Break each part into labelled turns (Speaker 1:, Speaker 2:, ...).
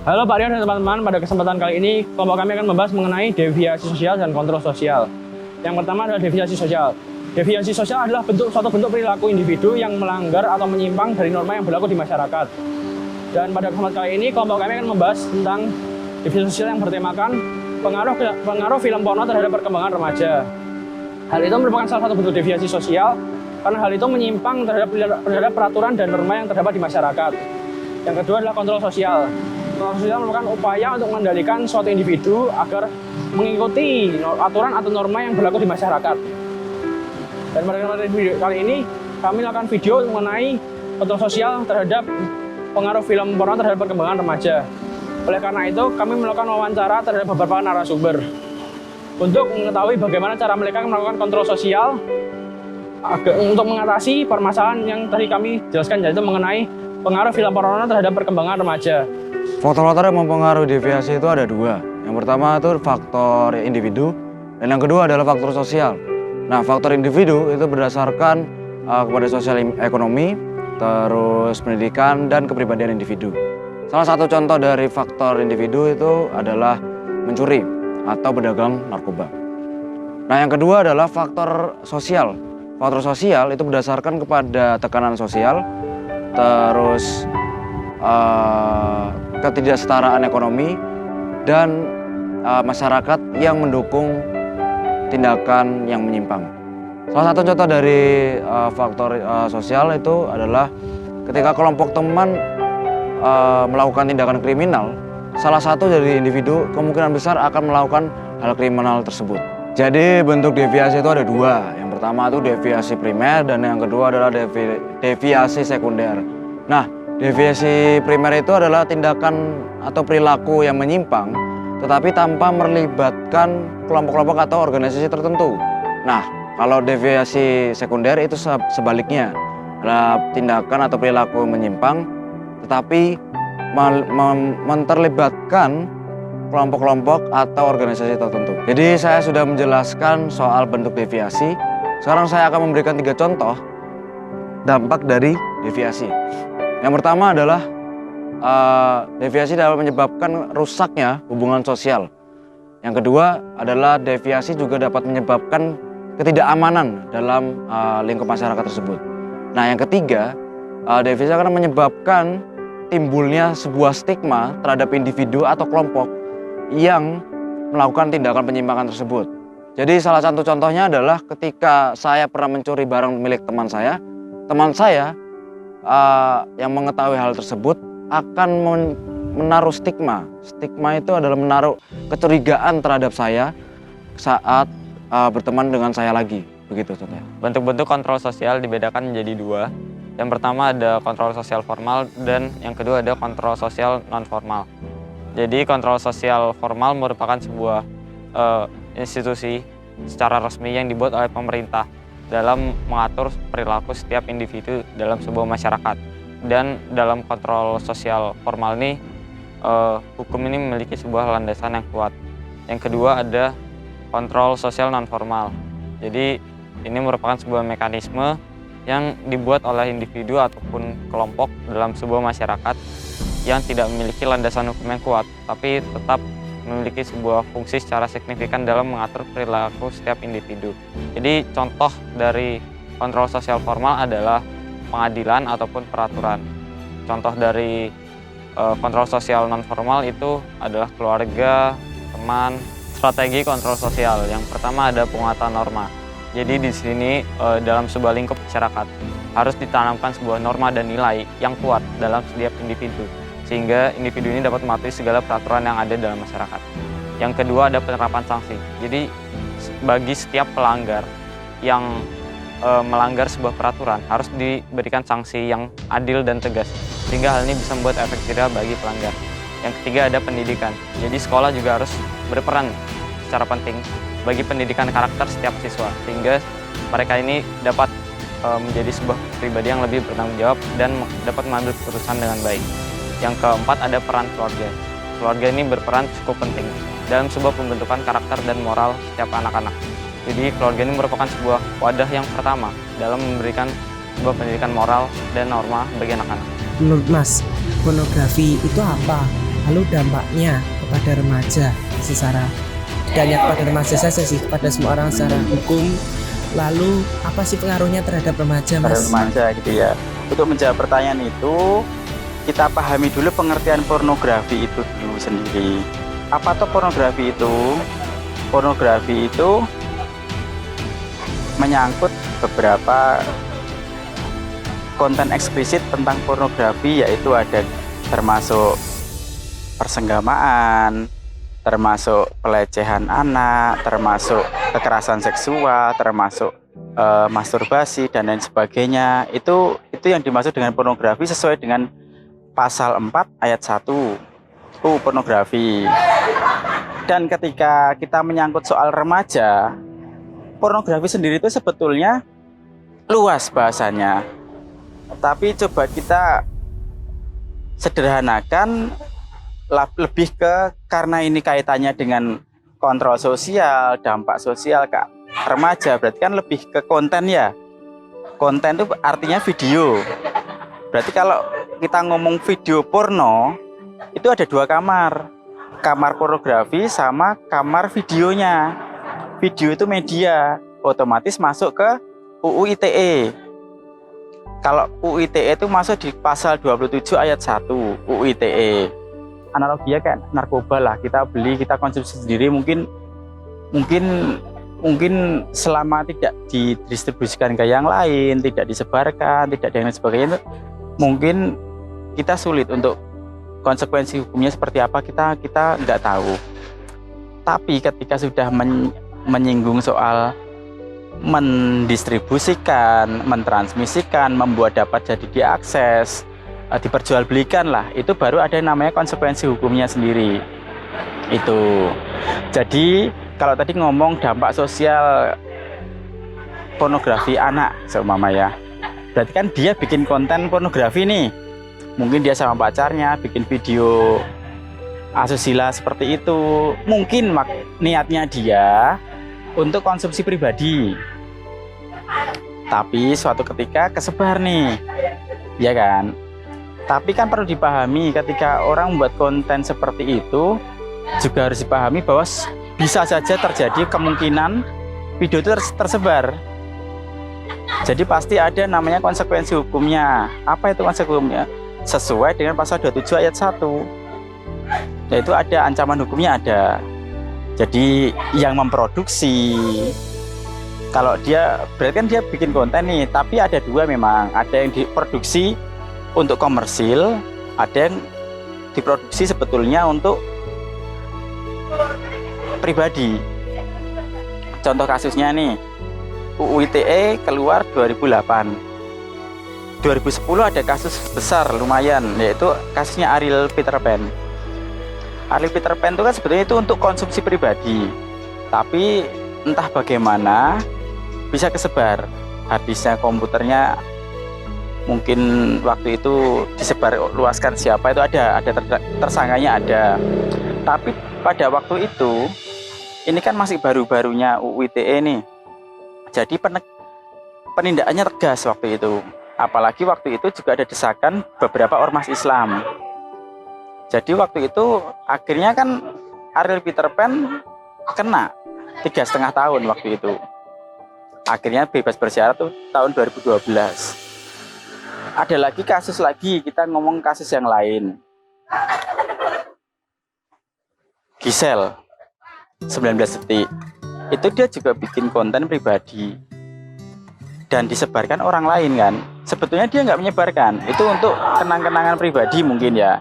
Speaker 1: Halo Pak Rian dan teman-teman, pada kesempatan kali ini kelompok kami akan membahas mengenai deviasi sosial dan kontrol sosial. Yang pertama adalah deviasi sosial. Deviasi sosial adalah suatu bentuk perilaku individu yang melanggar atau menyimpang dari norma yang berlaku di masyarakat. Dan pada kesempatan kali ini kelompok kami akan membahas tentang deviasi sosial yang bertemakan pengaruh film porno terhadap perkembangan remaja. Hal itu merupakan salah satu bentuk deviasi sosial karena hal itu menyimpang terhadap peraturan dan norma yang terdapat di masyarakat. Yang kedua adalah kontrol sosial. Kontrol sosial merupakan upaya untuk mengendalikan suatu individu agar mengikuti aturan atau norma yang berlaku di masyarakat. Dan pada video kali ini kami melakukan video mengenai kontrol sosial terhadap pengaruh film porno terhadap perkembangan remaja. Oleh karena itu kami melakukan wawancara terhadap beberapa narasumber untuk mengetahui bagaimana cara mereka melakukan kontrol sosial untuk mengatasi permasalahan yang tadi kami jelaskan, yaitu mengenai pengaruh film porno terhadap perkembangan remaja.
Speaker 2: Faktor-faktor yang mempengaruhi deviasi itu ada dua. Yang pertama itu faktor individu, dan yang kedua adalah faktor sosial. Nah, faktor individu itu berdasarkan kepada sosial ekonomi, terus pendidikan, dan kepribadian individu. Salah satu contoh dari faktor individu itu adalah mencuri atau berdagang narkoba. Nah, yang kedua adalah faktor sosial. Faktor sosial itu berdasarkan kepada tekanan sosial, terus ketidaksetaraan ekonomi, dan masyarakat yang mendukung tindakan yang menyimpang. Salah satu contoh dari faktor sosial itu adalah ketika kelompok teman melakukan tindakan kriminal, salah satu dari individu kemungkinan besar akan melakukan hal kriminal tersebut. Jadi bentuk deviasi itu ada dua. Yang pertama itu deviasi primer, dan yang kedua adalah deviasi sekunder. Nah, deviasi primer itu adalah tindakan atau perilaku yang menyimpang, tetapi tanpa melibatkan kelompok-kelompok atau organisasi tertentu. Nah, kalau deviasi sekunder itu sebaliknya, adalah tindakan atau perilaku menyimpang, tetapi menterlibatkan kelompok-kelompok atau organisasi tertentu. Jadi saya sudah menjelaskan soal bentuk deviasi. Sekarang saya akan memberikan 3 contoh dampak dari deviasi. Yang pertama adalah deviasi dapat menyebabkan rusaknya hubungan sosial. Yang kedua adalah deviasi juga dapat menyebabkan ketidakamanan dalam lingkup masyarakat tersebut. Nah, yang ketiga, deviasi akan menyebabkan timbulnya sebuah stigma terhadap individu atau kelompok yang melakukan tindakan penyimpangan tersebut. Jadi salah satu contohnya adalah ketika saya pernah mencuri barang milik teman saya yang mengetahui hal tersebut akan menaruh stigma. Stigma itu adalah menaruh kecurigaan terhadap saya saat berteman dengan saya lagi. Begitu contohnya.
Speaker 3: Bentuk-bentuk kontrol sosial dibedakan menjadi 2. Yang pertama ada kontrol sosial formal, dan yang kedua ada kontrol sosial non formal. Jadi kontrol sosial formal merupakan sebuah institusi secara resmi yang dibuat oleh pemerintah dalam mengatur perilaku setiap individu dalam sebuah masyarakat. Dan dalam kontrol sosial formal ini, hukum ini memiliki sebuah landasan yang kuat. Yang kedua ada kontrol sosial non formal. Jadi ini merupakan sebuah mekanisme yang dibuat oleh individu ataupun kelompok dalam sebuah masyarakat yang tidak memiliki landasan hukum yang kuat, tapi tetap memiliki sebuah fungsi secara signifikan dalam mengatur perilaku setiap individu. Jadi contoh dari kontrol sosial formal adalah pengadilan ataupun peraturan. Contoh dari kontrol sosial non formal itu adalah keluarga, teman. Strategi kontrol sosial yang pertama ada penguatan norma. Jadi di sini dalam sebuah lingkup masyarakat harus ditanamkan sebuah norma dan nilai yang kuat dalam setiap individu, sehingga individu ini dapat mematuhi segala peraturan yang ada dalam masyarakat. Yang kedua ada penerapan sanksi. Jadi bagi setiap pelanggar yang melanggar sebuah peraturan harus diberikan sanksi yang adil dan tegas, sehingga hal ini bisa membuat efek jerah bagi pelanggar. Yang ketiga ada pendidikan. Jadi sekolah juga harus berperan secara penting bagi pendidikan karakter setiap siswa, sehingga mereka ini dapat menjadi sebuah pribadi yang lebih bertanggung jawab dan dapat mengambil keputusan dengan baik. Yang keempat ada peran keluarga. Keluarga ini berperan cukup penting dalam sebuah pembentukan karakter dan moral setiap anak-anak. Jadi keluarga ini merupakan sebuah wadah yang pertama dalam memberikan sebuah pendidikan moral dan norma bagi anak-anak.
Speaker 4: Menurut Mas, pornografi itu apa? Lalu dampaknya kepada remaja secara tidak hanya kepada remaja saja sih, kepada semua orang secara hukum. Lalu apa sih pengaruhnya terhadap remaja,
Speaker 5: Pada
Speaker 4: Mas?
Speaker 5: remaja gitu ya. Untuk menjawab pertanyaan itu, kita pahami dulu pengertian pornografi itu dulu sendiri. Apa tuh pornografi itu? Pornografi itu menyangkut beberapa konten eksplisit tentang pornografi, yaitu ada termasuk persenggamaan, termasuk pelecehan anak, termasuk kekerasan seksual, termasuk masturbasi dan lain sebagainya. Itu yang dimaksud dengan pornografi sesuai dengan pasal 4 ayat 1 pornografi. Dan ketika kita menyangkut soal remaja, pornografi sendiri itu sebetulnya luas bahasanya. Tapi coba kita sederhanakan lebih ke, karena ini kaitannya dengan kontrol sosial, dampak sosial ke remaja, berarti kan lebih ke konten ya. Konten itu artinya video. Berarti kalau kita ngomong video porno, itu ada 2 kamar. Kamar pornografi sama kamar videonya. Video itu media, otomatis masuk ke UU ITE. Kalau UU ITE itu masuk di pasal 27 ayat 1 UU ITE. Analoginya kayak narkoba lah, kita beli, kita konsumsi sendiri, mungkin selama tidak didistribusikan ke yang lain, tidak disebarkan, tidak dan lain sebagainya, itu mungkin kita sulit untuk konsekuensi hukumnya seperti apa, kita nggak tahu. Tapi ketika sudah menyinggung soal mendistribusikan, mentransmisikan, membuat dapat jadi diakses, diperjualbelikan lah, itu baru ada yang namanya konsekuensi hukumnya sendiri. Itu jadi kalau tadi ngomong dampak sosial pornografi anak seumpama ya, berarti kan dia bikin konten pornografi nih, mungkin dia sama pacarnya bikin video asusila seperti itu, mungkin niatnya dia untuk konsumsi pribadi, tapi suatu ketika kesebar nih, ya kan. Tapi kan perlu dipahami, ketika orang membuat konten seperti itu juga harus dipahami bahwa bisa saja terjadi kemungkinan video itu tersebar. Jadi pasti ada namanya konsekuensi hukumnya. Apa itu konsekuensi hukumnya? Sesuai dengan pasal 27 ayat 1. Yaitu ada ancaman hukumnya ada. Jadi yang memproduksi, kalau dia berarti kan dia bikin konten nih, tapi ada 2 memang. Ada yang diproduksi untuk komersil, ada yang diproduksi sebetulnya untuk pribadi. Contoh kasusnya nih, UU ITE keluar 2008. 2010 ada kasus besar lumayan, yaitu kasusnya Ariel Peter Pan. Ariel Peter Pan itu kan sebetulnya itu untuk konsumsi pribadi, tapi entah bagaimana bisa kesebar. Harddisknya, komputernya mungkin waktu itu disebar luaskan siapa, itu ada tersangkanya ada. Tapi pada waktu itu ini kan masih baru-barunya UU ITE nih, jadi penindakannya tegas waktu itu. Apalagi waktu itu juga ada desakan beberapa ormas Islam. Jadi waktu itu akhirnya kan Ariel Peter Pan kena 3,5 tahun waktu itu. Akhirnya bebas bersyarat tuh tahun 2012. Ada lagi kasus lagi, kita ngomong kasus yang lain. Gisel 19 detik. Itu dia juga bikin konten pribadi dan disebarkan orang lain kan. Sebetulnya dia nggak menyebarkan, itu untuk kenang-kenangan pribadi mungkin ya.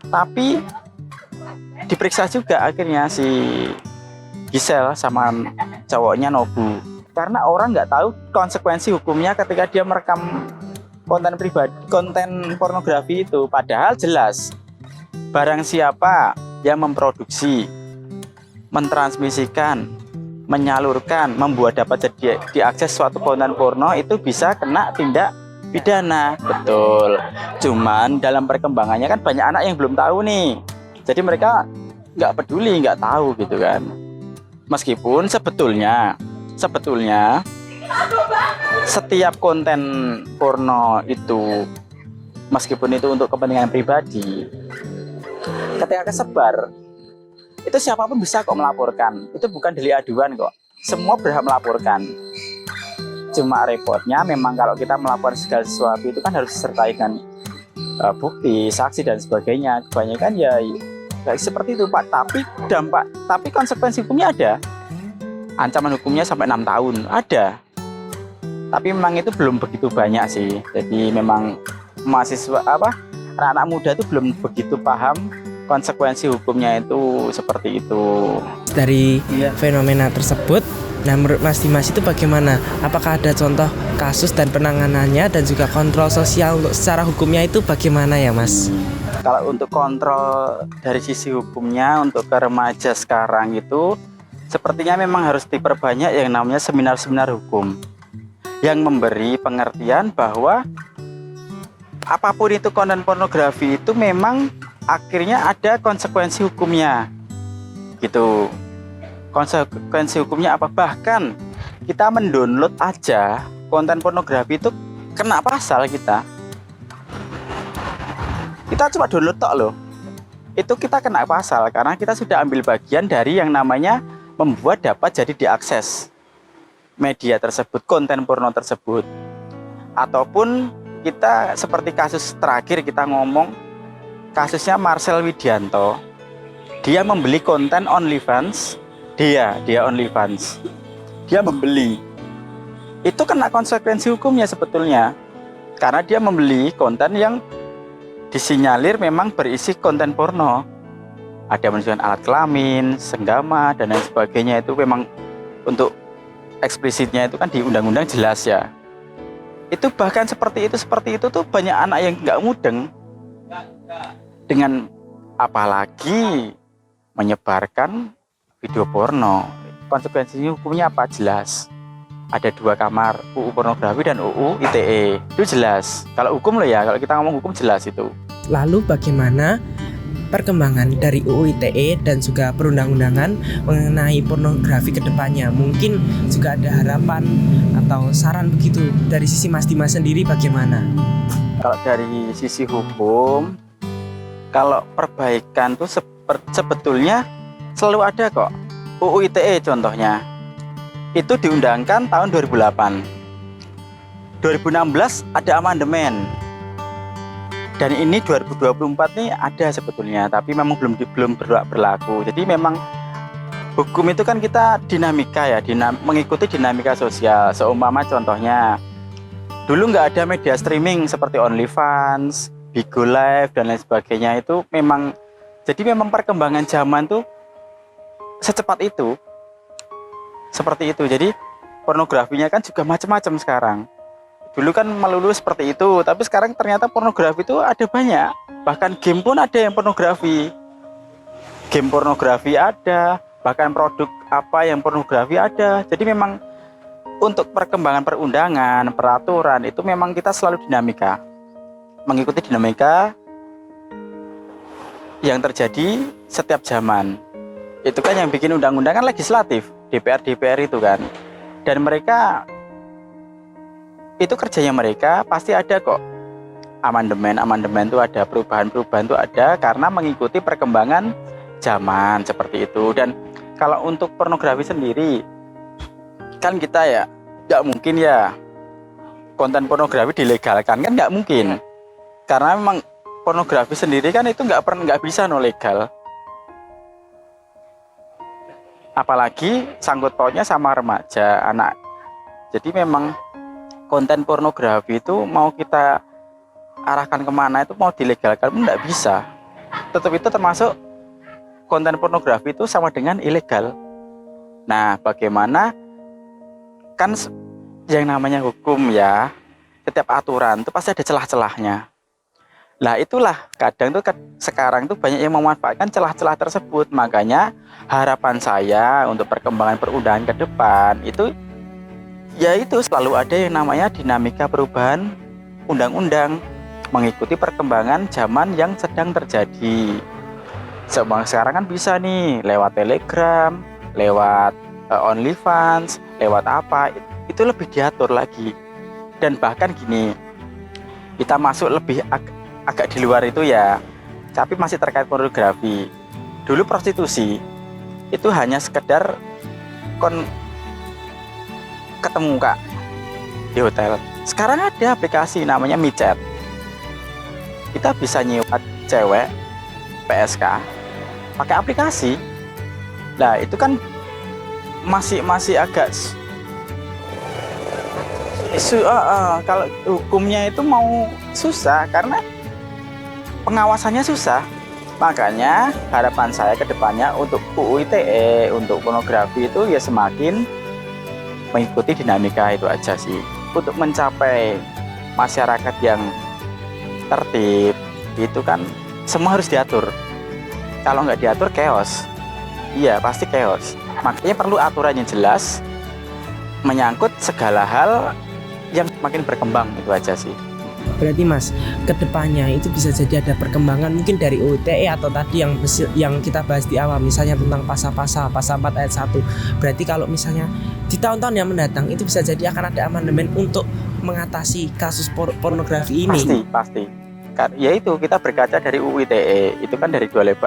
Speaker 5: Tapi diperiksa juga akhirnya si Gisel sama cowoknya Nobu, karena orang nggak tahu konsekuensi hukumnya ketika dia merekam konten pribadi, konten pornografi itu. Padahal jelas barang siapa yang memproduksi, mentransmisikan, menyalurkan, membuat dapat jadi diakses suatu konten porno itu bisa kena tindak pidana. Betul. Cuman dalam perkembangannya kan banyak anak yang belum tahu nih. Jadi mereka nggak peduli, nggak tahu gitu kan. Meskipun sebetulnya setiap konten porno itu, meskipun itu untuk kepentingan pribadi, ketika kesebar, itu siapapun bisa kok melaporkan. Itu bukan delik aduan kok. Semua berhak melaporkan. Cuma repotnya memang kalau kita melakukan segala sesuatu itu kan harus disertai dengan bukti, saksi dan sebagainya. Kebanyakan ya seperti itu Pak. Tapi konsekuensi hukumnya ada. Ancaman hukumnya sampai 6 tahun ada. Tapi memang itu belum begitu banyak sih. Jadi memang mahasiswa anak-anak muda itu belum begitu paham konsekuensi hukumnya itu seperti itu.
Speaker 4: Dari fenomena tersebut, nah menurut Mas Dimas itu bagaimana? Apakah ada contoh kasus dan penanganannya dan juga kontrol sosial untuk secara hukumnya itu bagaimana ya Mas?
Speaker 5: Kalau untuk kontrol dari sisi hukumnya untuk ke remaja sekarang itu sepertinya memang harus diperbanyak yang namanya seminar-seminar hukum yang memberi pengertian bahwa apapun itu konten pornografi itu memang akhirnya ada konsekuensi hukumnya gitu. Konsekuensi hukumnya apa? Bahkan kita mendownload aja konten pornografi itu kena pasal kita cuma download tok loh, itu kita kena pasal karena kita sudah ambil bagian dari yang namanya membuat dapat jadi diakses media tersebut, konten porno tersebut. Ataupun kita seperti kasus terakhir kita ngomong kasusnya Marcel Widianto, dia membeli konten OnlyFans, dia OnlyFans, dia membeli, itu kena konsekuensi hukumnya sebetulnya karena dia membeli konten yang disinyalir memang berisi konten porno, ada menunjukkan alat kelamin, senggama dan lain sebagainya. Itu memang untuk eksplisitnya itu kan di undang-undang jelas ya. Itu bahkan seperti itu tuh banyak anak yang nggak mudeng dengan apalagi menyebarkan video porno. Konsekuensinya hukumnya apa? Jelas. Ada 2 kamar, UU pornografi dan UU ITE. Itu jelas. Kalau hukum loh ya, kalau kita ngomong hukum jelas itu.
Speaker 4: Lalu bagaimana perkembangan dari UU ITE dan juga perundang-undangan mengenai pornografi ke depannya? Mungkin juga ada harapan atau saran begitu dari sisi Mas Dimas sendiri bagaimana?
Speaker 5: Kalau dari sisi hukum, kalau perbaikan tuh sebetulnya selalu ada kok. UU ITE contohnya itu diundangkan tahun 2008. 2016 ada amandemen. Dan ini 2024 nih ada sebetulnya, tapi memang belum berlaku. Jadi memang hukum itu kan kita dinamika ya, mengikuti dinamika sosial. Seumpama contohnya, dulu nggak ada media streaming seperti OnlyFans, Bigo Live dan lain sebagainya. Itu memang, jadi memang perkembangan zaman tuh secepat itu. Seperti itu. Jadi pornografinya kan juga macam-macam sekarang. Dulu kan melulu seperti itu, tapi sekarang ternyata pornografi itu ada banyak. Bahkan game pun ada yang pornografi. Game pornografi ada, bahkan produk apa yang pornografi ada. Jadi memang untuk perkembangan perundangan, peraturan itu memang kita selalu dinamika. Mengikuti dinamika yang terjadi setiap zaman. Itu kan yang bikin undang-undang kan legislatif. DPR itu kan, dan mereka itu kerjanya mereka pasti ada kok amandemen itu ada, perubahan itu ada karena mengikuti perkembangan zaman seperti itu. Dan kalau untuk pornografi sendiri kan kita ya nggak mungkin ya konten pornografi dilegalkan, kan nggak mungkin karena memang pornografi sendiri kan itu nggak bisa legal. Apalagi sangkut pautnya sama remaja, anak. Jadi memang konten pornografi itu mau kita arahkan kemana itu mau dilegalkan pun tidak bisa. Tetap itu termasuk konten pornografi itu sama dengan ilegal. Nah, bagaimana kan yang namanya hukum ya, setiap aturan itu pasti ada celah-celahnya. Nah itulah kadang tuh sekarang tuh banyak yang memanfaatkan celah-celah tersebut. Makanya harapan saya untuk perkembangan perundangan ke depan itu yaitu selalu ada yang namanya dinamika perubahan undang-undang mengikuti perkembangan zaman yang sedang terjadi. Sekarang kan bisa nih lewat Telegram, lewat OnlyFans, lewat apa, itu lebih diatur lagi. Dan bahkan gini, kita masuk lebih agak di luar itu ya. tapi masih terkait pornografi. Dulu prostitusi itu hanya sekedar ketemu Kak di hotel. Sekarang ada aplikasi namanya micet. Kita bisa nyewa cewek PSK pakai aplikasi. Nah, itu kan masih agak kalau hukumnya itu mau susah karena pengawasannya susah. Makanya harapan saya ke depannya untuk UU ITE, untuk pornografi itu ya semakin mengikuti dinamika itu aja sih. Untuk mencapai masyarakat yang tertib, itu kan semua harus diatur. Kalau nggak diatur, chaos. Iya, pasti chaos. Makanya perlu aturan yang jelas, menyangkut segala hal yang makin berkembang, itu aja sih.
Speaker 4: Berarti Mas, kedepannya itu bisa jadi ada perkembangan mungkin dari UU ITE atau tadi yang kita bahas di awal, misalnya tentang pasal 4 ayat 1. Berarti kalau misalnya di tahun-tahun yang mendatang itu bisa jadi akan ada amandemen untuk mengatasi kasus pornografi ini.
Speaker 5: Pasti. Ya itu kita berkaca dari UU ITE, itu kan dari 2008,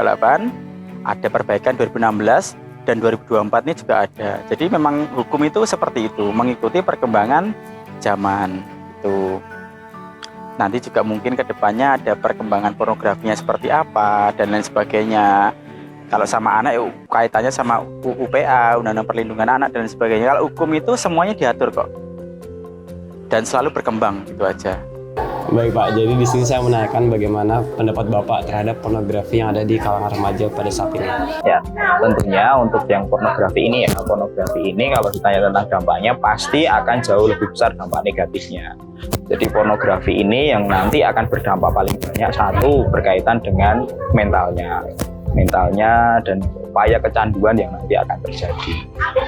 Speaker 5: ada perbaikan 2016 dan 2024 ini juga ada. Jadi memang hukum itu seperti itu, mengikuti perkembangan zaman itu. Nanti juga mungkin ke depannya ada perkembangan pornografinya seperti apa dan lain sebagainya. Kalau sama anak ya kaitannya sama UPA, Undang-Undang Perlindungan Anak dan sebagainya. Kalau hukum itu semuanya diatur kok. Dan selalu berkembang, itu aja.
Speaker 6: Baik Pak, jadi di sini saya menanyakan bagaimana pendapat Bapak terhadap pornografi yang ada di kalangan remaja pada saat ini.
Speaker 1: Ya, tentunya untuk yang pornografi ini kalau ditanya tentang dampaknya pasti akan jauh lebih besar dampak negatifnya. Jadi pornografi ini yang nanti akan berdampak paling banyak, satu berkaitan dengan mentalnya dan upaya kecanduan yang nanti akan terjadi.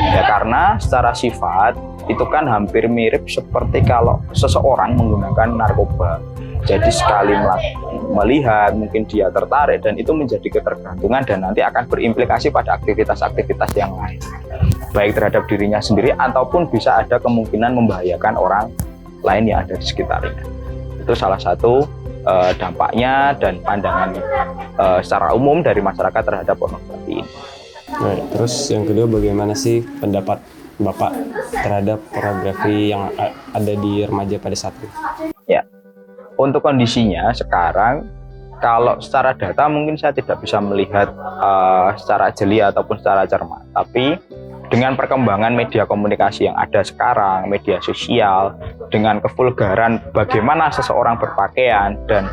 Speaker 1: Ya karena secara sifat itu kan hampir mirip seperti kalau seseorang menggunakan narkoba. Jadi sekali melihat mungkin dia tertarik dan itu menjadi ketergantungan dan nanti akan berimplikasi pada aktivitas-aktivitas yang lain. Baik terhadap dirinya sendiri ataupun bisa ada kemungkinan membahayakan orang lain yang ada di sekitarnya. Itu salah satu dampaknya dan pandangan secara umum dari masyarakat terhadap pornografi ini.
Speaker 6: Baik, terus yang kedua bagaimana sih pendapat Bapak terhadap pornografi yang ada di remaja pada saat ini?
Speaker 1: Ya, untuk kondisinya sekarang kalau secara data mungkin saya tidak bisa melihat secara jeli ataupun secara cermat, tapi dengan perkembangan media komunikasi yang ada sekarang, media sosial, dengan kevulgaran bagaimana seseorang berpakaian dan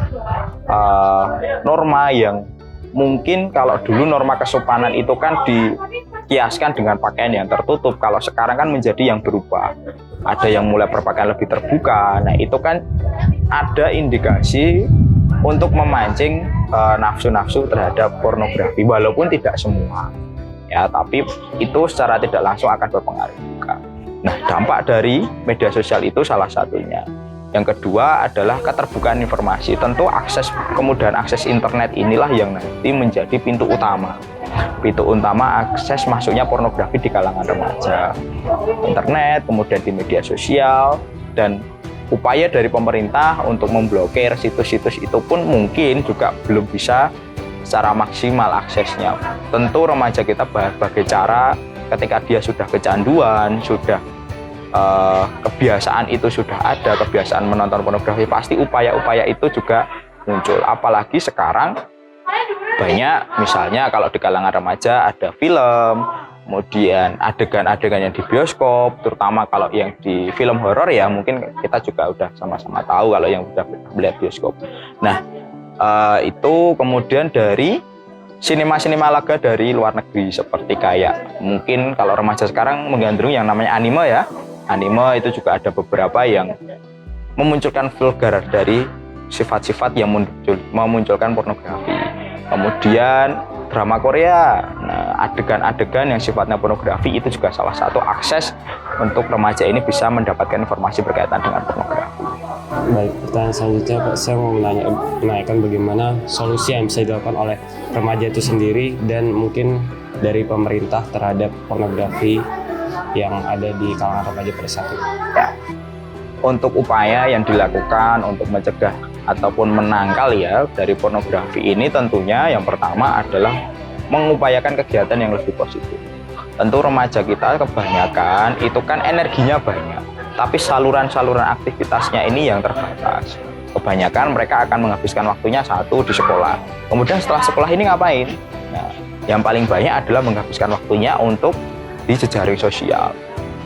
Speaker 1: norma yang mungkin kalau dulu norma kesopanan itu kan dikiaskan dengan pakaian yang tertutup, kalau sekarang kan menjadi yang berubah. Ada yang mulai berpakaian lebih terbuka. Nah, itu kan ada indikasi untuk memancing nafsu-nafsu terhadap pornografi, walaupun tidak semua. Ya, tapi itu secara tidak langsung akan berpengaruh juga. Nah, dampak dari media sosial itu salah satunya. Yang kedua adalah keterbukaan informasi. Tentu kemudahan akses internet inilah yang nanti menjadi pintu utama akses masuknya pornografi di kalangan remaja. Internet, kemudian di media sosial, dan upaya dari pemerintah untuk memblokir situs-situs itu pun mungkin juga belum bisa secara maksimal aksesnya. Tentu remaja kita berbagai cara ketika dia sudah kecanduan, sudah kebiasaan itu sudah ada, kebiasaan menonton pornografi, pasti upaya-upaya itu juga muncul. Apalagi sekarang banyak, misalnya kalau di kalangan remaja ada film, kemudian adegan-adegan yang di bioskop, terutama kalau yang di film horor ya mungkin kita juga udah sama-sama tahu kalau yang udah melihat bioskop. Nah, itu kemudian dari sinema-sinema laga dari luar negeri seperti kayak mungkin kalau remaja sekarang menggandrungi yang namanya anime ya. Anime itu juga ada beberapa yang memunculkan vulgar dari sifat-sifat yang memunculkan pornografi. Kemudian drama Korea, nah, adegan-adegan yang sifatnya pornografi itu juga salah satu akses untuk remaja ini bisa mendapatkan informasi berkaitan dengan pornografi.
Speaker 6: Baik, pertanyaan selanjutnya Pak, saya mau menanyakan bagaimana solusi yang bisa dilakukan oleh remaja itu sendiri dan mungkin dari pemerintah terhadap pornografi yang ada di kalangan remaja pada saat ini.
Speaker 1: Ya. Untuk upaya yang dilakukan untuk mencegah
Speaker 5: ataupun menangkal ya dari pornografi ini tentunya yang pertama adalah mengupayakan kegiatan yang lebih positif. Tentu remaja kita kebanyakan itu kan energinya banyak, tapi saluran-saluran aktivitasnya ini yang terbatas. Kebanyakan mereka akan menghabiskan waktunya satu di sekolah. Kemudian setelah sekolah ini ngapain? Nah, yang paling banyak adalah menghabiskan waktunya untuk di jejaring sosial.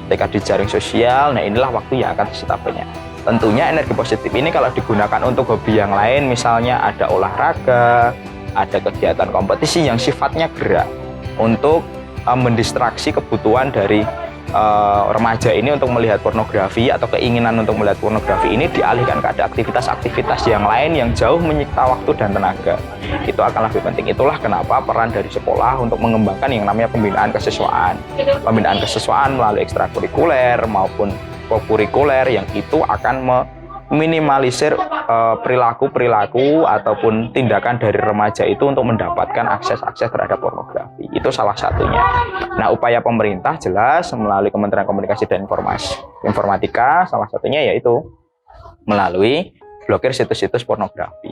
Speaker 5: Ketika di jejaring sosial, nah inilah waktu yang akan disita banyak. Tentunya energi positif ini kalau digunakan untuk hobi yang lain, misalnya ada olahraga, ada kegiatan kompetisi yang sifatnya gerak untuk mendistraksi kebutuhan dari remaja ini untuk melihat pornografi atau keinginan untuk melihat pornografi ini dialihkan ke ada aktivitas-aktivitas yang lain yang jauh menyita waktu dan tenaga. Itu akan lebih penting. Itulah kenapa peran dari sekolah untuk mengembangkan yang namanya pembinaan kesiswaan. Pembinaan kesiswaan melalui ekstrakurikuler maupun kokurikuler yang itu akan meminimalisir perilaku-perilaku ataupun tindakan dari remaja itu untuk mendapatkan akses-akses terhadap pornografi. Itu salah satunya. Nah, upaya pemerintah jelas melalui Kementerian Komunikasi dan Informatika, salah satunya yaitu melalui blokir situs-situs pornografi.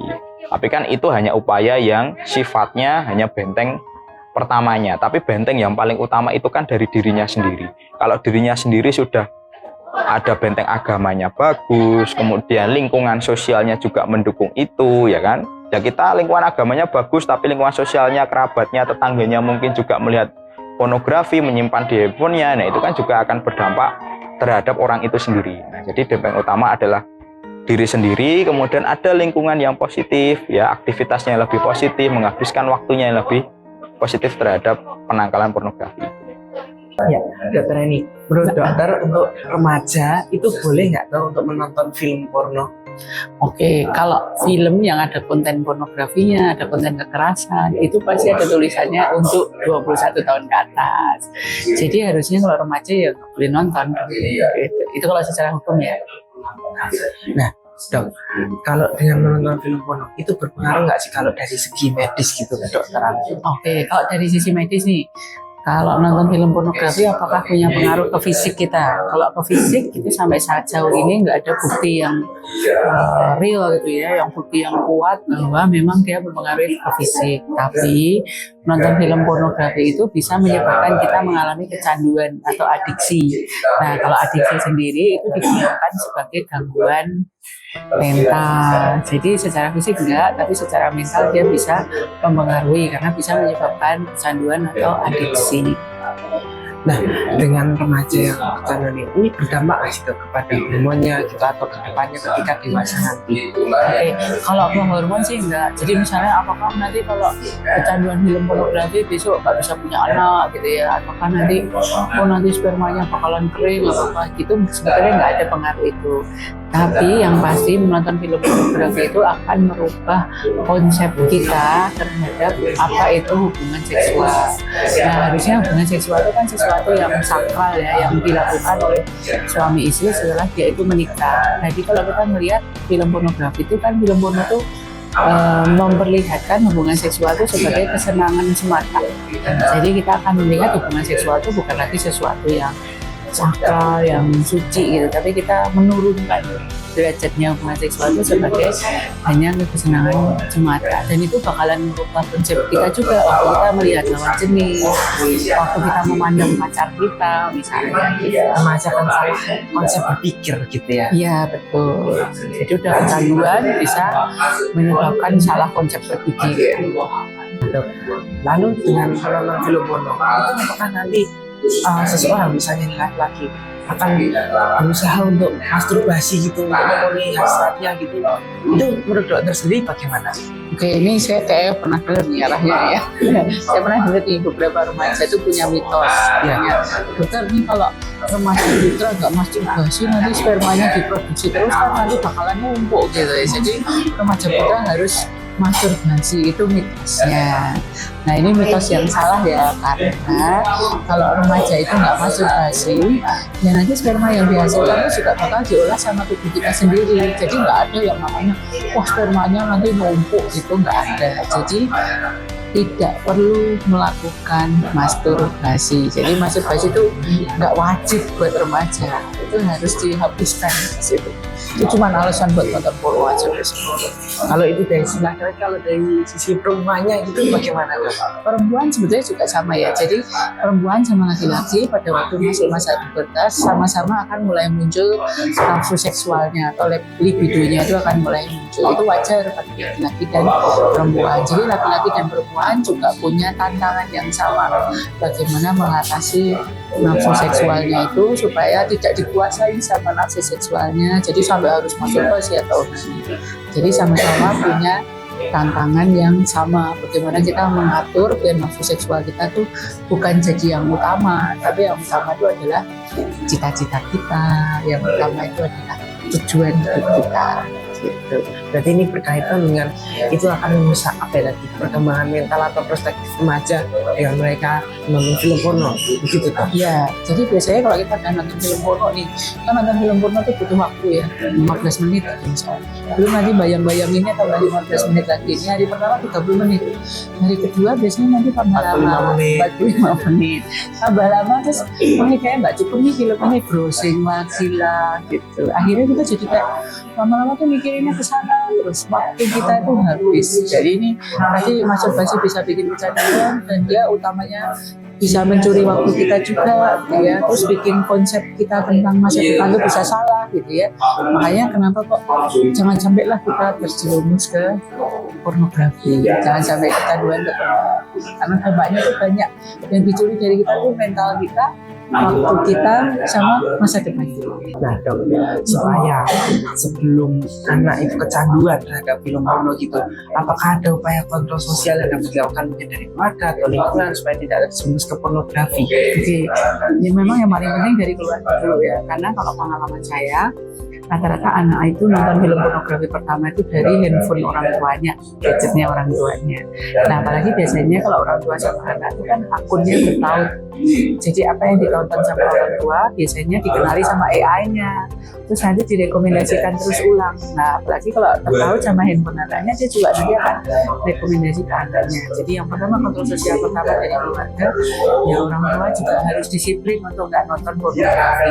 Speaker 5: Tapi kan itu hanya upaya yang sifatnya hanya benteng pertamanya. Tapi benteng yang paling utama itu kan dari dirinya sendiri. Kalau dirinya sendiri sudah ada benteng agamanya bagus, kemudian lingkungan sosialnya juga mendukung itu, ya kan? Ya kita lingkungan agamanya bagus, tapi lingkungan sosialnya, kerabatnya, tetangganya mungkin juga melihat pornografi, menyimpan di handphonenya, nah itu kan juga akan berdampak terhadap orang itu sendiri. Nah, jadi benteng utama adalah diri sendiri, kemudian ada lingkungan yang positif, ya aktivitasnya yang lebih positif, menghabiskan waktunya yang lebih positif terhadap penangkalan pornografi.
Speaker 4: Ya, dokter ini, menurut dokter untuk remaja itu boleh nggak tuh untuk menonton film porno?
Speaker 7: Oke, kalau film yang ada konten pornografinya, ada konten kekerasan, itu pasti ada tulisannya untuk 21 tahun ke atas. Jadi harusnya kalau remaja ya nggak boleh nonton. Itu kalau secara hukum ya.
Speaker 4: Nah, dok, kalau dengan menonton film porno itu berpengaruh nggak sih kalau dari segi medis gitu, dokter?
Speaker 7: Oke, kalau dari sisi medis nih, kalau nonton film pornografi apakah punya pengaruh ke fisik kita? Kalau ke fisik itu sampai saat jauh ini nggak ada bukti yang real gitu ya, yang bukti yang kuat bahwa memang dia berpengaruh ke fisik. Tapi nonton film pornografi itu bisa menyebabkan kita mengalami kecanduan atau adiksi. Nah, kalau adiksi sendiri itu digunakan sebagai gangguan mental. Jadi secara fisik enggak, tapi secara mental dia bisa mempengaruhi karena bisa menyebabkan kecanduan atau adiksi.
Speaker 4: Nah, dengan remaja yang kecanduan ini berdampak nggak sih kepada hormonnya gitu atau kedepannya ketika dewasa nanti?
Speaker 7: Oke, kalau ke hormon sih enggak. Jadi misalnya apakah nanti kalau kecanduan film pornografi besok nggak bisa punya anak gitu ya? Apakah nanti spermanya bakalan kering atau apa gitu? Sebetulnya nggak ada pengaruh itu. Tapi yang pasti menonton film pornografi itu akan merubah konsep kita terhadap apa itu hubungan seksual. Nah, harusnya hubungan seksual itu kan sesuatu yang sakral ya, yang dilakukan oleh suami istri setelah dia itu menikah. Jadi kalau kita melihat film pornografi itu kan film porno itu memperlihatkan hubungan seksual itu sebagai kesenangan semata. Jadi kita akan melihat hubungan seksual itu bukan lagi sesuatu yang sakral, yang suci gitu, tapi kita menurunkan derajatnya hubungan seksual itu sebagai hanya kesenangan semata, dan itu bakalan merubah konsep kita juga waktu kita melihat lawan jenis, waktu kita memandang pacar kita misalnya.
Speaker 4: Memasakkan salah konsep berpikir gitu ya?
Speaker 7: Iya betul. Jadi udah kecanduan bisa menyebabkan salah konsep berpikir.
Speaker 4: Lalu dengan menonton film porno itu apakah nanti seseorang misalnya laki-laki akan berusaha untuk masturbasi gitu, untuk memenuhi hasratnya gitu, itu menurut dokter sendiri bagaimana?
Speaker 7: Oke, ini saya kayak pernah dengar nih arahnya ya. Saya pernah dengar nih beberapa remaja itu punya mitos. Ya, dokter ini kalau remaja putra nggak masturbasi nanti spermanya diproduksi terus kan nanti bakalan numpuk gitu ya. Jadi remaja putra harus masturbasi, itu mitosnya. Nah ini mitos yang salah ya, karena kalau remaja itu nggak masturbasi ya nanti sperma yang dihasilkan itu juga bakal diolah sama tubuh kita sendiri. Jadi nggak ada yang namanya wah spermanya nanti numpuk gitu, nggak ada. Jadi tidak perlu melakukan masturbasi. Jadi masturbasi itu nggak wajib buat remaja, itu harus dihapuskan di situ. Itu cuma alasan buat nonton porno aja.
Speaker 4: Kalau itu dari sebelah, kalau dari sisi perempuannya itu bagaimana?
Speaker 7: Perempuan sebetulnya juga sama ya. Jadi perempuan sama laki-laki pada waktu masuk masa pubertas sama-sama akan mulai muncul nafsu seksualnya atau libidonya itu akan mulai muncul. Itu wajar pada laki-laki dan perempuan. Jadi laki-laki dan perempuan juga punya tantangan yang sama. Bagaimana mengatasi nafsu seksualnya itu supaya tidak dikuasai sama nafsu seksualnya. Jadi sampai harus masturbasi atau jadi sama-sama punya tantangan yang sama. Bagaimana kita mengatur biar nafsu seksual kita tuh bukan jadi yang utama, tapi yang utama itu adalah cita-cita kita. Yang utama itu adalah tujuan hidup kita. Gitu.
Speaker 4: Berarti ini berkaitan dengan itu akan merusak apa ya tadi, perkembangan mental atau perspektif remaja dengan mereka nonton film porno, begitu toh?
Speaker 7: Ya, jadi biasanya kalau kita udah nonton film porno nih, kan nonton film porno itu butuh waktu ya, 15 menit misalnya. Belum nanti bayang-bayanginnya tambah 15 menit lagi. Ini hari pertama 30 menit. Hari kedua biasanya nanti tambah lama, 45 menit. Tambah lama terus ini kayak nggak cukup nih filmnya, browsing lagi lah gitu. Akhirnya kita jadi kayak lama-lama tuh mikirinnya ke sana, terus waktu kita itu habis. Jadi ini nanti masturbasi bisa bikin kecanduan dan dia utamanya bisa mencuri waktu kita juga gitu ya, terus bikin konsep kita tentang masa depan itu bisa salah gitu ya. Makanya kenapa kok jangan sampai lah kita terjerumus ke pornografi, jangan sampai kecanduan ke pornografi, karena dampaknya itu banyak yang dicuri dari kita tuh mental kita, waktu kita, sama masa depan kita.
Speaker 4: Nah dok, supaya sebelum anak itu kecanduan terhadap film porno gitu, apakah ada upaya kontrol sosial yang dapat dilakukan mungkin dari keluarga atau lingkungan supaya tidak terjerumus ke pornografi?
Speaker 7: Oke, ya memang yang paling penting dari keluarga dulu ya, karena kalau pengalaman saya rata-rata anak itu nonton film pornografi pertama itu dari handphone orang tuanya, gadgetnya orang tuanya. Nah apalagi biasanya kalau orang tua sama anak itu kan akunnya bertaut. Jadi apa yang ditonton sama orang tua biasanya dikenali sama AI-nya, terus nanti direkomendasikan terus ulang. Nah apalagi kalau tertaut sama handphone anaknya, dia juga nanti akan rekomendasi ke anaknya. Jadi yang pertama kontrol sosial pertama dari keluarga, ya orang tua juga harus disiplin untuk nggak nonton pornografi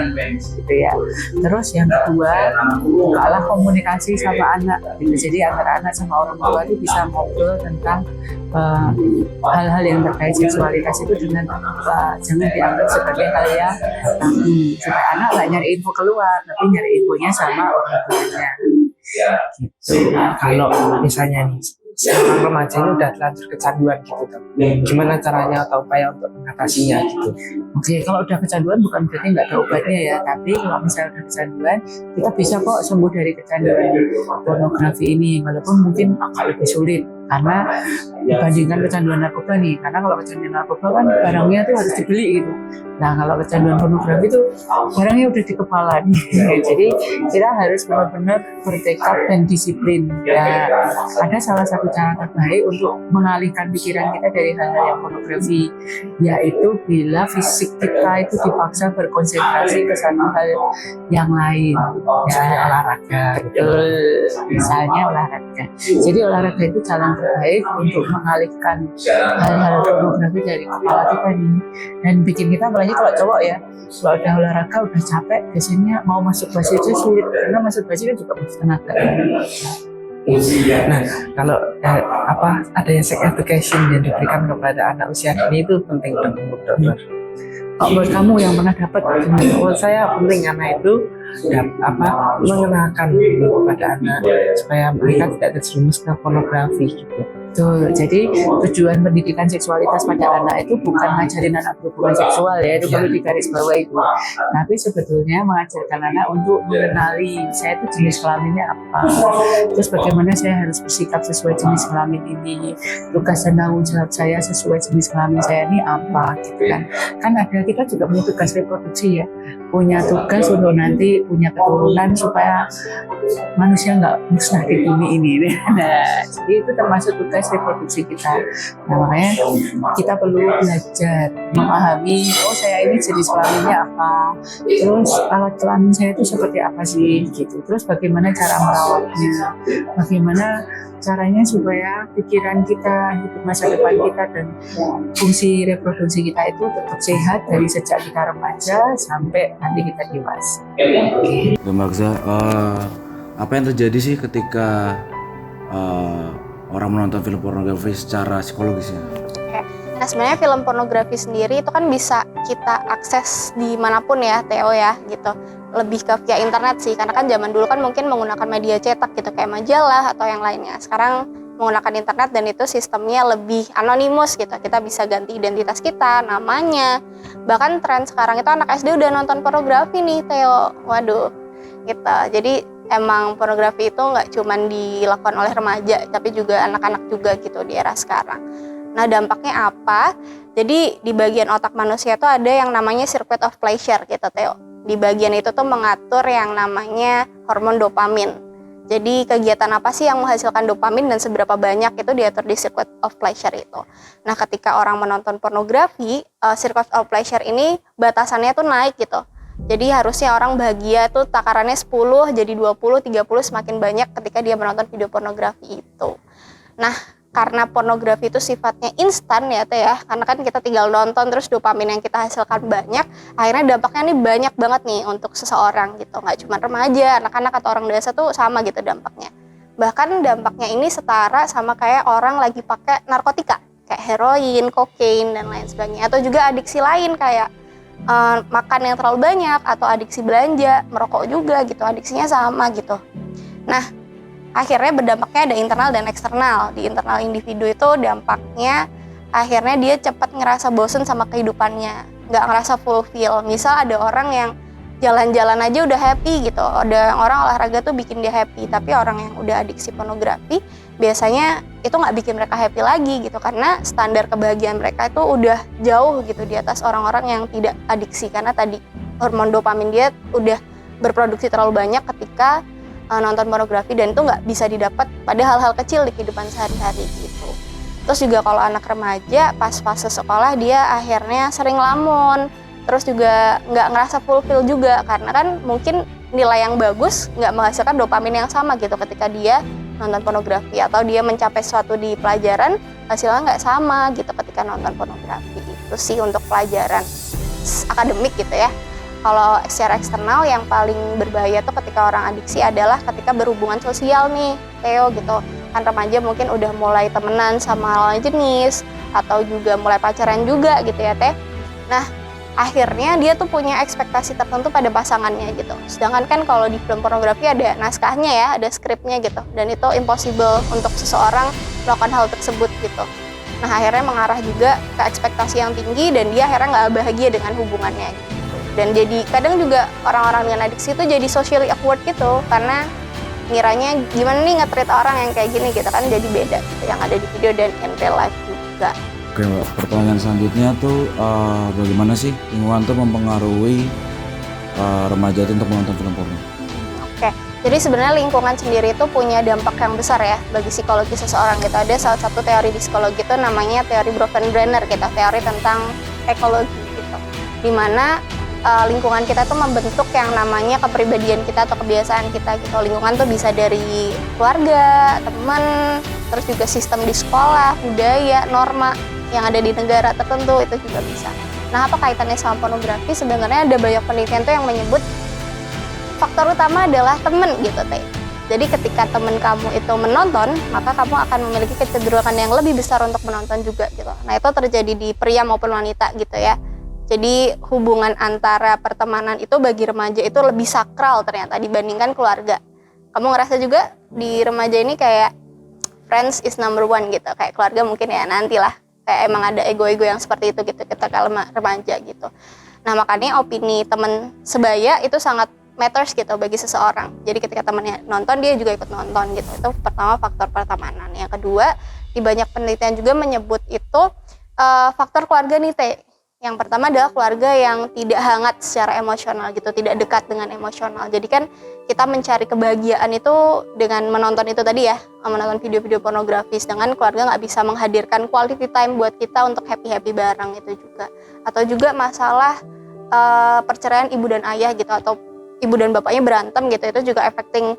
Speaker 7: gitu ya. Terus yang kedua, bukalah komunikasi sama anak gitu. Jadi antara anak sama orang tua itu bisa ngobrol tentang hal-hal yang terkait seksualitas itu dengan jangan dianggap sebagai hal yang tabu, supaya anak nggak nyari info keluar tapi nyari infonya sama orang tuanya gitu.
Speaker 4: Nah, kalau misalnya nih seorang remaja ini udah terlanjur kecanduan gitu dok, gimana caranya atau upaya untuk mengatasinya gitu?
Speaker 7: Oke, kalau udah kecanduan bukan berarti nggak ada obatnya ya, tapi kalau misalnya udah kecanduan, kita bisa kok sembuh dari kecanduan pornografi ini, walaupun mungkin agak lebih sulit karena dibandingkan kecanduan narkoba nih. Karena kalau kecanduan narkoba kan barangnya tuh harus dibeli gitu. Nah kalau kecanduan pornografi itu barangnya udah di kepala nih. Jadi kita harus benar-benar bertekad dan disiplin. Ya, ada salah satu cara terbaik untuk mengalihkan pikiran kita dari hal-hal yang pornografi, yaitu bila fisik kita itu dipaksa berkonsentrasi ke satu hal yang lain. Ya, olahraga. Betul. Misalnya olahraga. Jadi olahraga itu jalan terbaik untuk mengalihkan hal-hal pornografi dari kepala kita nih, dan bikin kita, apalagi kalau cowok ya, kalau udah olahraga udah capek biasanya mau masturbasi itu sulit karena masturbasi kan juga butuh tenaga.
Speaker 4: Nah, kalau adanya sex education yang diberikan kepada anak usia dini itu penting untuk dokter.
Speaker 7: Kalau buat kamu yang pernah dapat,
Speaker 4: Menurut saya penting karena itu mengenalkan dulu kepada anak supaya mereka tidak terjerumus ke pornografi gitu.
Speaker 7: Betul. Jadi tujuan pendidikan seksualitas pada anak itu bukan ngajarin anak berhubungan seksual ya, itu perlu digarisbawahi itu. Tapi sebetulnya mengajarkan anak untuk mengenali saya itu jenis kelaminnya apa, terus bagaimana saya harus bersikap sesuai jenis kelamin ini, tugas dan tanggung jawab saya sesuai jenis kelamin saya ini apa gitu kan. Kan ada, kita juga punya tugas reproduksi ya, punya tugas untuk nanti punya keturunan supaya manusia nggak musnah di bumi ini. Nah, jadi itu termasuk tugas proses reproduksi kita. Nah, makanya kita perlu belajar memahami, oh saya ini jenis kelaminnya apa, terus alat kelamin saya itu seperti apa sih gitu, terus bagaimana cara merawatnya, bagaimana caranya supaya pikiran kita, hidup masa depan kita, dan fungsi reproduksi kita itu tetap sehat dari sejak kita remaja sampai nanti kita dewasa.
Speaker 2: Mbak Magza, apa yang terjadi sih ketika orang menonton film pornografi secara psikologisnya?
Speaker 8: Nah sebenarnya film pornografi sendiri itu kan bisa kita akses dimanapun ya Theo ya gitu. Lebih ke via internet sih, karena kan zaman dulu kan mungkin menggunakan media cetak gitu kayak majalah atau yang lainnya. Sekarang menggunakan internet dan itu sistemnya lebih anonimus gitu. Kita bisa ganti identitas kita, namanya. Bahkan tren sekarang itu anak SD udah nonton pornografi nih Theo. Waduh gitu. Jadi emang pornografi itu nggak cuma dilakukan oleh remaja, tapi juga anak-anak juga gitu di era sekarang. Nah dampaknya apa? Jadi di bagian otak manusia itu ada yang namanya circuit of pleasure gitu Theo. Di bagian itu tuh mengatur yang namanya hormon dopamin. Jadi kegiatan apa sih yang menghasilkan dopamin dan seberapa banyak itu diatur di circuit of pleasure itu. Nah ketika orang menonton pornografi, circuit of pleasure ini batasannya tuh naik gitu. Jadi harusnya orang bahagia tuh takarannya 10 jadi 20, 30 semakin banyak ketika dia menonton video pornografi itu. Nah karena pornografi itu sifatnya instan ya Teh ya, karena kan kita tinggal nonton terus dopamin yang kita hasilkan banyak, akhirnya dampaknya nih banyak banget nih untuk seseorang gitu, nggak cuma remaja, anak-anak atau orang dewasa tuh sama gitu dampaknya. Bahkan dampaknya ini setara sama kayak orang lagi pakai narkotika, kayak heroin, kokain dan lain sebagainya, atau juga adiksi lain kayak makan yang terlalu banyak atau adiksi belanja, merokok juga gitu, adiksinya sama gitu. Nah akhirnya berdampaknya ada internal dan eksternal. Di internal individu itu dampaknya akhirnya dia cepat ngerasa bosen sama kehidupannya, nggak ngerasa fulfill. Misal ada orang yang jalan-jalan aja udah happy gitu, ada orang olahraga tuh bikin dia happy, tapi orang yang udah adiksi pornografi biasanya itu nggak bikin mereka happy lagi gitu, karena standar kebahagiaan mereka itu udah jauh gitu di atas orang-orang yang tidak adiksi, karena tadi hormon dopamin dia udah berproduksi terlalu banyak ketika nonton pornografi, dan itu nggak bisa didapat pada hal-hal kecil di kehidupan sehari-hari gitu. Terus juga kalau anak remaja pas fase sekolah dia akhirnya sering lamun, terus juga nggak ngerasa fulfill juga, karena kan mungkin nilai yang bagus nggak menghasilkan dopamin yang sama gitu ketika dia nonton pornografi, atau dia mencapai sesuatu di pelajaran hasilnya nggak sama gitu ketika nonton pornografi. Itu sih untuk pelajaran akademik gitu ya. Kalau secara eksternal yang paling berbahaya tuh ketika orang adiksi adalah ketika berhubungan sosial nih, Theo gitu. Kan remaja mungkin udah mulai temenan sama lawan jenis atau juga mulai pacaran juga gitu ya Teh. Nah akhirnya dia tuh punya ekspektasi tertentu pada pasangannya gitu. Sedangkan kan kalau di film pornografi ada naskahnya ya, ada skripnya gitu. Dan itu impossible untuk seseorang melakukan hal tersebut gitu. Nah akhirnya mengarah juga ke ekspektasi yang tinggi dan dia akhirnya nggak bahagia dengan hubungannya gitu. Dan jadi kadang juga orang-orang dengan adiksi itu jadi socially awkward gitu, karena ngiranya gimana nih nge-treat orang yang kayak gini gitu kan, jadi beda gitu, yang ada di video dan in real life juga.
Speaker 2: Oke Mbak, pertanyaan selanjutnya tuh bagaimana sih lingkungan tuh mempengaruhi remaja itu untuk menonton film porno?
Speaker 8: Oke, jadi sebenarnya lingkungan sendiri itu punya dampak yang besar ya bagi psikologi seseorang gitu. Ada salah satu teori di psikologi itu namanya teori Bronfenbrenner gitu, teori tentang ekologi gitu, dimana lingkungan kita tuh membentuk yang namanya kepribadian kita atau kebiasaan kita gitu. Lingkungan tuh bisa dari keluarga, teman, terus juga sistem di sekolah, budaya, norma yang ada di negara tertentu itu juga bisa. Nah apa kaitannya sama pornografi? Sebenarnya ada banyak penelitian tuh yang menyebut faktor utama adalah temen gitu Teh. Jadi ketika temen kamu itu menonton, maka kamu akan memiliki kecenderungan yang lebih besar untuk menonton juga gitu. Nah itu terjadi di pria maupun wanita gitu ya. Jadi hubungan antara pertemanan itu bagi remaja itu lebih sakral ternyata dibandingkan keluarga. Kamu ngerasa juga di remaja ini kayak friends is number one gitu. Kayak keluarga mungkin ya nantilah. Kayak emang ada ego-ego yang seperti itu gitu ketika remaja gitu. Nah makanya opini teman sebaya itu sangat matters gitu bagi seseorang. Jadi ketika temannya nonton dia juga ikut nonton gitu. Itu pertama faktor pertemanan. Yang kedua di banyak penelitian juga menyebut itu faktor keluarga nih Teh. Yang pertama adalah keluarga yang tidak hangat secara emosional gitu, tidak dekat dengan emosional. Jadi kan kita mencari kebahagiaan itu dengan menonton itu tadi ya, menonton video-video pornografi, sedangkan keluarga nggak bisa menghadirkan quality time buat kita untuk happy-happy bareng itu juga. Atau juga masalah perceraian ibu dan ayah gitu, atau ibu dan bapaknya berantem gitu, itu juga affecting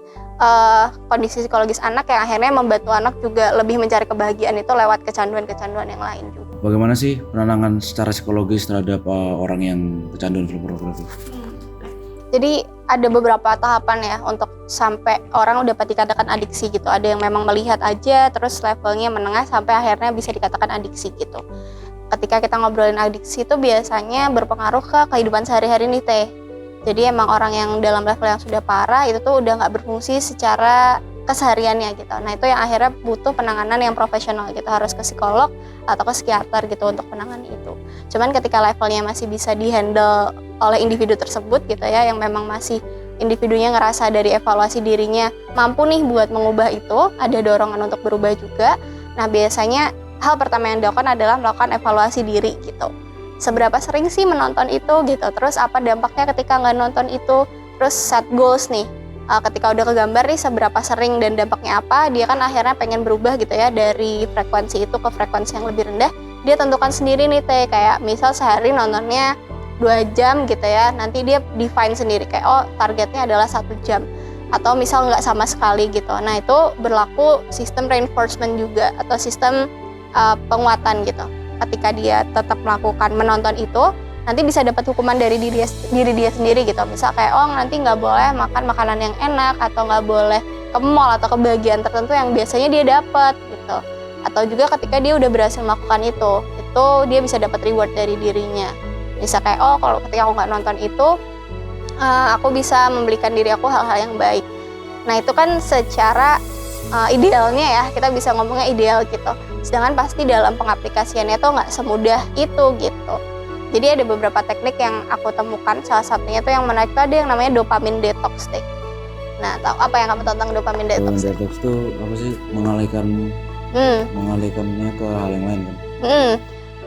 Speaker 8: kondisi psikologis anak yang akhirnya membantu anak juga lebih mencari kebahagiaan itu lewat kecanduan-kecanduan yang lain juga.
Speaker 2: Bagaimana sih penanganan secara psikologis terhadap orang yang kecanduan film pornografi?
Speaker 8: Jadi ada beberapa tahapan ya untuk sampai orang udah dapat dikatakan adiksi gitu. Ada yang memang melihat aja terus levelnya menengah sampai akhirnya bisa dikatakan adiksi gitu. Ketika kita ngobrolin adiksi itu biasanya berpengaruh ke kehidupan sehari-hari nih Teh. Jadi emang orang yang dalam level yang sudah parah itu tuh udah nggak berfungsi secara kesehariannya gitu. Nah itu yang akhirnya butuh penanganan yang profesional gitu, harus ke psikolog atau ke psikiater gitu untuk penanganan itu. Cuman ketika levelnya masih bisa dihandle oleh individu tersebut gitu ya, yang memang masih individunya ngerasa dari evaluasi dirinya mampu nih buat mengubah itu, ada dorongan untuk berubah juga. Nah biasanya hal pertama yang dilakukan adalah melakukan evaluasi diri gitu. Seberapa sering sih menonton itu gitu, terus apa dampaknya ketika nggak nonton itu, terus set goals nih. Ketika udah kegambar nih seberapa sering dan dampaknya apa, dia kan akhirnya pengen berubah gitu ya dari frekuensi itu ke frekuensi yang lebih rendah. Dia tentukan sendiri nih Teh, kayak misal sehari nontonnya 2 jam gitu ya, nanti dia define sendiri kayak oh targetnya adalah 1 jam atau misal nggak sama sekali gitu. Nah itu berlaku sistem reinforcement juga atau sistem penguatan gitu. Ketika dia tetap melakukan menonton itu, nanti bisa dapat hukuman dari diri dia sendiri gitu. Misal kayak oh nanti nggak boleh makan makanan yang enak atau nggak boleh ke mall atau kebahagiaan tertentu yang biasanya dia dapat gitu. Atau juga ketika dia udah berhasil melakukan itu dia bisa dapat reward dari dirinya. Misal kayak oh kalau ketika aku nggak nonton itu aku bisa memberikan diri aku hal-hal yang baik. Nah itu kan secara idealnya ya, kita bisa ngomongnya ideal gitu. Sedangkan pasti dalam pengaplikasiannya tuh nggak semudah itu gitu. Jadi ada beberapa teknik yang aku temukan, salah satunya tuh yang menarik tuh ada yang namanya dopamine detox teh. Nah, tahu apa yang kamu tahu tentang dopamine detox?
Speaker 2: Dopamine detox itu apa sih? Mengalihkannya ke hal yang lain kan?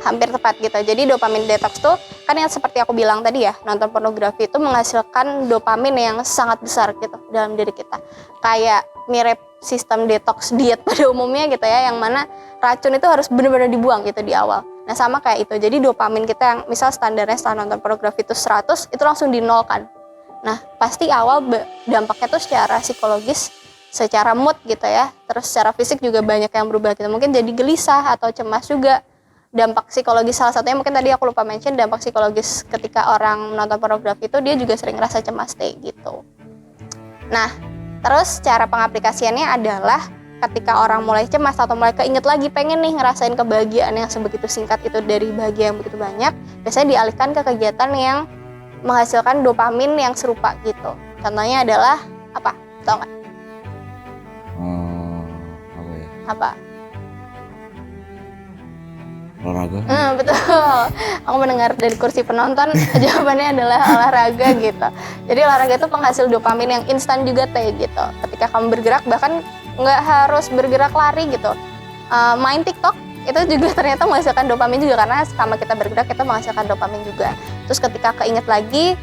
Speaker 8: Hampir tepat gitu. Jadi dopamine detox tuh kan yang seperti aku bilang tadi ya, nonton pornografi itu menghasilkan dopamin yang sangat besar gitu dalam diri kita. Kayak mirip sistem detox diet pada umumnya gitu ya, yang mana racun itu harus benar-benar dibuang gitu di awal. Nah sama kayak itu, jadi dopamin kita yang misal standarnya setelah nonton pornografi itu 100, itu langsung dinolkan. Nah pasti awal dampaknya tuh secara psikologis, secara mood gitu ya, terus secara fisik juga banyak yang berubah gitu. Mungkin jadi gelisah atau cemas juga. Dampak psikologis salah satunya mungkin tadi aku lupa mention, dampak psikologis ketika orang nonton pornografi itu dia juga sering rasa cemas deh gitu. Nah terus cara pengaplikasiannya adalah ketika orang mulai cemas atau mulai keinget lagi pengen nih ngerasain kebahagiaan yang sebegitu singkat itu dari bahagia yang begitu banyak, biasanya dialihkan ke kegiatan yang menghasilkan dopamin yang serupa gitu. Contohnya adalah apa? Tahu nggak?
Speaker 2: Apa ya?
Speaker 8: Apa?
Speaker 2: Olahraga?
Speaker 8: Betul. Aku mendengar dari kursi penonton jawabannya adalah olahraga gitu. Jadi olahraga itu penghasil dopamin yang instan juga Teh gitu. Ketika kamu bergerak bahkan nggak harus bergerak lari gitu. Main TikTok itu juga ternyata menghasilkan dopamin juga karena sama kita bergerak kita menghasilkan dopamin juga. Terus ketika keinget lagi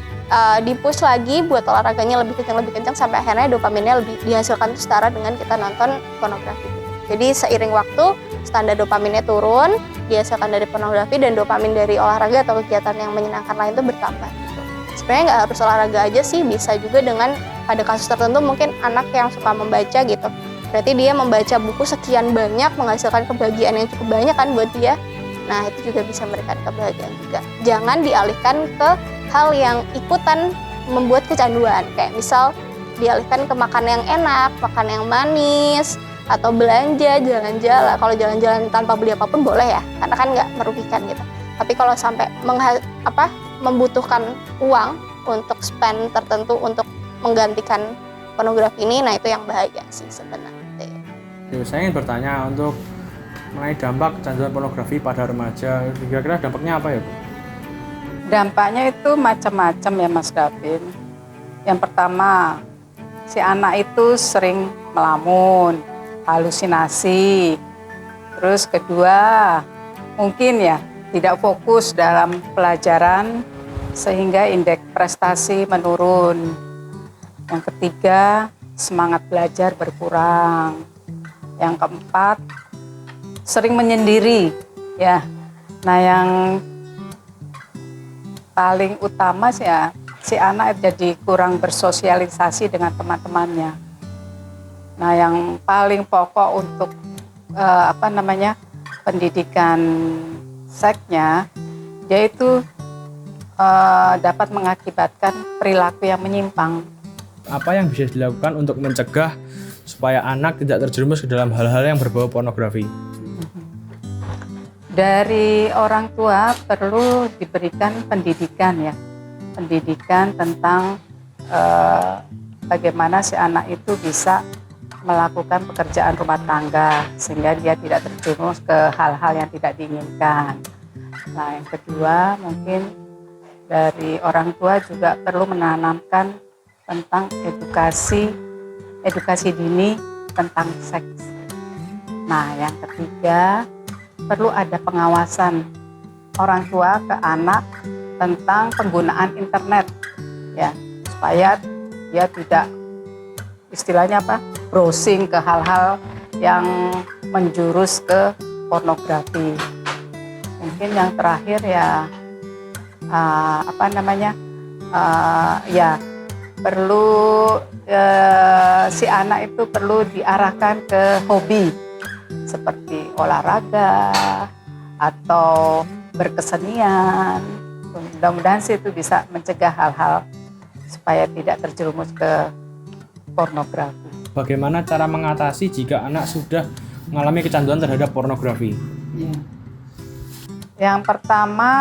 Speaker 8: di-push lagi buat olahraganya lebih kencang sampai akhirnya dopaminnya lebih dihasilkan setara dengan kita nonton pornografi. Jadi seiring waktu standar dopaminnya turun, dihasilkan dari pornografi dan dopamin dari olahraga atau kegiatan yang menyenangkan lain itu bertambah. Gitu. Sebenarnya nggak harus olahraga aja sih, bisa juga dengan pada kasus tertentu mungkin anak yang suka membaca gitu. Berarti dia membaca buku sekian banyak menghasilkan kebahagiaan yang cukup banyak kan buat dia. Nah itu juga bisa memberikan kebahagiaan juga. Jangan dialihkan ke hal yang ikutan membuat kecanduan. Kayak misal dialihkan ke makan yang enak, makan yang manis, atau belanja, jalan-jalan. Kalau jalan-jalan tanpa beli apapun boleh ya, karena kan nggak merugikan gitu. Tapi kalau sampai membutuhkan uang untuk spend tertentu untuk menggantikan pornografi ini, nah itu yang bahaya sih sebenarnya.
Speaker 1: Saya ingin bertanya untuk mengenai dampak kecanduan pornografi pada remaja. Kira-kira dampaknya apa ya, Bu?
Speaker 7: Dampaknya itu macam-macam ya Mas Gavin. Yang pertama, si anak itu sering melamun, halusinasi. Terus kedua, mungkin ya tidak fokus dalam pelajaran sehingga indeks prestasi menurun. Yang ketiga, semangat belajar berkurang. Yang keempat, sering menyendiri, ya. Nah, yang paling utama sih ya, si anak jadi kurang bersosialisasi dengan teman-temannya. Nah, yang paling pokok untuk pendidikan seksnya, yaitu dapat mengakibatkan perilaku yang menyimpang.
Speaker 1: Apa yang bisa dilakukan untuk mencegah supaya anak tidak terjerumus ke dalam hal-hal yang berbau pornografi?
Speaker 7: Dari orang tua perlu diberikan pendidikan ya, pendidikan tentang bagaimana si anak itu bisa melakukan pekerjaan rumah tangga sehingga dia tidak terjerumus ke hal-hal yang tidak diinginkan. Nah, yang kedua mungkin dari orang tua juga perlu menanamkan tentang edukasi dini tentang seks. Nah, yang ketiga perlu ada pengawasan orang tua ke anak tentang penggunaan internet, ya, supaya dia tidak istilahnya browsing ke hal-hal yang menjurus ke pornografi. Mungkin yang terakhir ya perlu si anak itu perlu diarahkan ke hobi seperti olahraga atau berkesenian. Mudah-mudahan sih itu bisa mencegah hal-hal supaya tidak terjerumus ke pornografi.
Speaker 1: Bagaimana cara mengatasi jika anak sudah mengalami kecanduan terhadap pornografi?
Speaker 7: Ya. Yang pertama,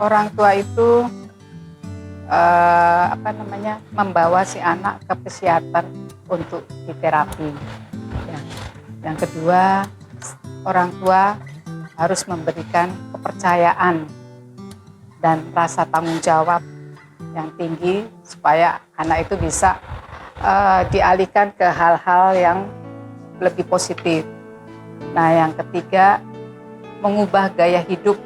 Speaker 7: orang tua itu membawa si anak ke psikiater untuk diterapi. Ya. Yang kedua, orang tua harus memberikan kepercayaan dan rasa tanggung jawab yang tinggi supaya anak itu bisa dialihkan ke hal-hal yang lebih positif. Nah, yang ketiga, mengubah gaya hidup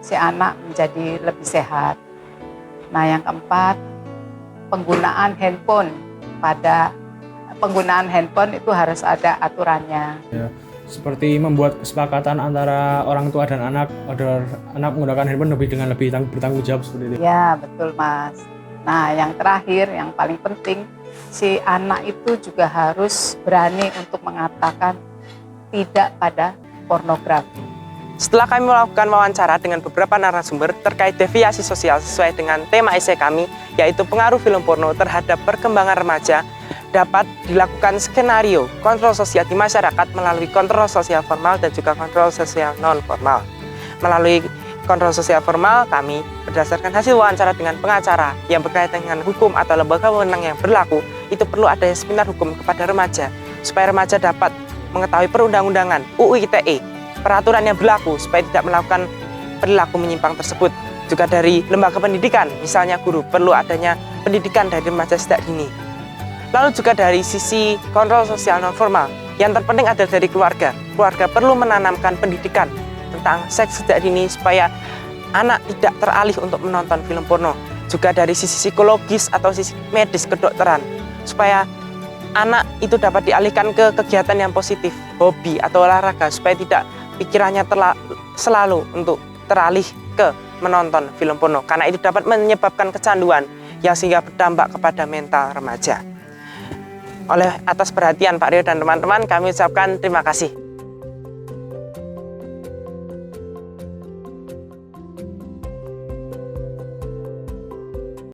Speaker 7: si anak menjadi lebih sehat. Nah, yang keempat, penggunaan handphone itu harus ada aturannya.
Speaker 1: Ya, seperti membuat kesepakatan antara orang tua dan anak agar anak menggunakan handphone dengan lebih bertanggung jawab seperti itu.
Speaker 7: Ya, betul Mas. Nah, yang terakhir, yang paling penting, si anak itu juga harus berani untuk mengatakan tidak pada pornografi.
Speaker 4: Setelah kami melakukan wawancara dengan beberapa narasumber terkait deviasi sosial sesuai dengan tema esai kami, yaitu pengaruh film porno terhadap perkembangan remaja, dapat dilakukan skenario kontrol sosial di masyarakat melalui kontrol sosial formal dan juga kontrol sosial non-formal. Melalui kontrol sosial formal, kami berdasarkan hasil wawancara dengan pengacara yang berkaitan dengan hukum atau lembaga wewenang yang berlaku, itu perlu adanya seminar hukum kepada remaja, supaya remaja dapat mengetahui perundang-undangan UU ITE, peraturan yang berlaku supaya tidak melakukan perilaku menyimpang tersebut. Juga dari lembaga pendidikan, misalnya guru, perlu adanya pendidikan dari remaja sejak dini. Lalu juga dari sisi kontrol sosial non-formal, yang terpenting adalah dari keluarga. Keluarga perlu menanamkan pendidikan tentang seks sejak dini supaya anak tidak teralih untuk menonton film porno. Juga dari sisi psikologis atau sisi medis kedokteran, supaya anak itu dapat dialihkan ke kegiatan yang positif, hobi atau olahraga, supaya tidak pikirannya selalu untuk teralih ke menonton film porno, karena itu dapat menyebabkan kecanduan yang sehingga berdampak kepada mental remaja. Oleh atas perhatian Pak Rio dan teman-teman, kami ucapkan terima kasih.